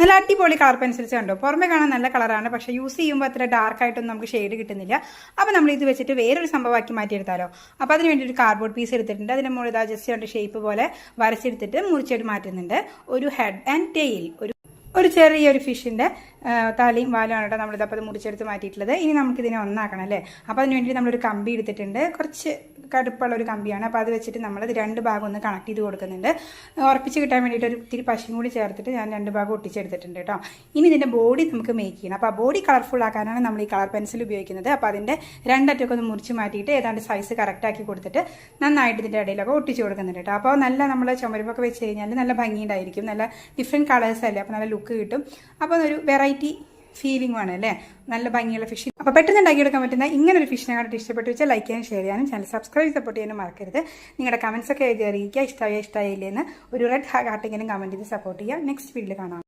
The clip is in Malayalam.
നല്ല അടിപൊളി കളർ പെൻസിൽസ് കണ്ടോ. പുറമെ കാണാൻ നല്ല കളറാണ്, പക്ഷെ യൂസ് ചെയ്യുമ്പോൾ അത്ര ഡാർക്ക് ആയിട്ടൊന്നും നമുക്ക് ഷെയ്ഡ് കിട്ടുന്നില്ല. അപ്പോൾ നമ്മൾ ഇത് വെച്ചിട്ട് വേറൊരു സംഭവമാക്കി മാറ്റിയെടുത്താലോ. അപ്പോൾ അതിന് വേണ്ടി ഒരു കാർഡ്ബോർഡ് പീസ് എടുത്തിട്ടുണ്ട്. അതിന് മുകളിൽ ഇതാ ജസ്റ്റ് രണ്ട് ഷേപ്പ് പോലെ വരച്ചെടുത്തിട്ട് മുറിച്ചെടുത്ത് മാറ്റുന്നുണ്ട്. ഒരു ഹെഡ് ആൻഡ് ടെയിൽ, ഒരു ചെറിയൊരു ഫിഷിൻ്റെ തലയും വാലുമാണ് കേട്ടോ നമ്മളിതപ്പോൾ അത് മുറിച്ചെടുത്ത് മാറ്റിയിട്ടുള്ളത്. ഇനി നമുക്കിതിനെ ഒന്നാക്കണം അല്ലേ. അപ്പോൾ അതിന് വേണ്ടി നമ്മളൊരു കമ്പി എടുത്തിട്ടുണ്ട്. കുറച്ച് കടുപ്പുള്ള ഒരു കമ്പിയാണ്. അപ്പോൾ അത് വെച്ചിട്ട് നമ്മളത് രണ്ട് ഭാഗം ഒന്ന് കണക്ട് ചെയ്ത് കൊടുക്കുന്നുണ്ട്. ഉറപ്പിച്ച് കിട്ടാൻ വേണ്ടിയിട്ട് ഒരു ഇത്തിരി പശയും കൂടി ചേർത്തിട്ട് ഞാൻ രണ്ട് ഭാഗം ഒട്ടിച്ചെടുത്തിട്ടുണ്ട് കേട്ടോ. ഇനി ഇതിൻ്റെ ബോഡി നമുക്ക് മേക്ക് ചെയ്യണം. അപ്പോൾ ആ ബോഡി കളർഫുൾ ആക്കാനാണ് നമ്മൾ ഈ കളർ പെൻസിൽ ഉപയോഗിക്കുന്നത്. അപ്പോൾ അതിൻ്റെ രണ്ടറ്റൊക്കെ ഒന്ന് മുറിച്ച് മാറ്റിയിട്ട് ഏതാണ്ട് സൈസ് കറക്റ്റാക്കി കൊടുത്തിട്ട് നന്നായിട്ട് ഇതിൻ്റെ ഇടയിലൊക്കെ ഒട്ടിച്ച് കൊടുക്കുന്നുണ്ട് കേട്ടോ. അപ്പോൾ നല്ല നമ്മൾ ചുമരുമൊക്കെ വെച്ച് കഴിഞ്ഞാൽ നല്ല ഭംഗിയുണ്ടായിരിക്കും. നല്ല ഡിഫറെൻറ്റ് കളേഴ്സ് അല്ലേ, അപ്പോൾ നല്ല ലുക്ക് കിട്ടും. അപ്പോൾ ഒരു വെറൈറ്റി ഫീലിംഗ് ആണ് അല്ലേ, നല്ല ഭംഗിയുള്ള ഫിഷ്. അപ്പോൾ പെട്ടെന്ന് ഉണ്ടാക്കിയെടുക്കാൻ പറ്റുന്ന ഇങ്ങനെ ഒരു ഫിഷിനെ കണ്ടിട്ട് ഇഷ്ടപ്പെട്ടു വെച്ചാൽ ലൈക്ക് ചെയ്യാനും ഷെയർ ചെയ്യാനും ചാനൽ സബ്സ്ക്രൈബ് സപ്പോർട്ട് ചെയ്യാനും മറക്കരുത്. നിങ്ങളുടെ കമൻസ് ഒക്കെ എഴുതി അറിയിക്കുക, ഇഷ്ടമായില്ലെന്ന് ഒരു റെഡ് ഹാർട്ടെങ്കിലും കമൻറ്റ് ചെയ്ത് സപ്പോർട്ട് ചെയ്യുക. നെക്സ്റ്റ് വീഡിയോയിൽ കാണാം.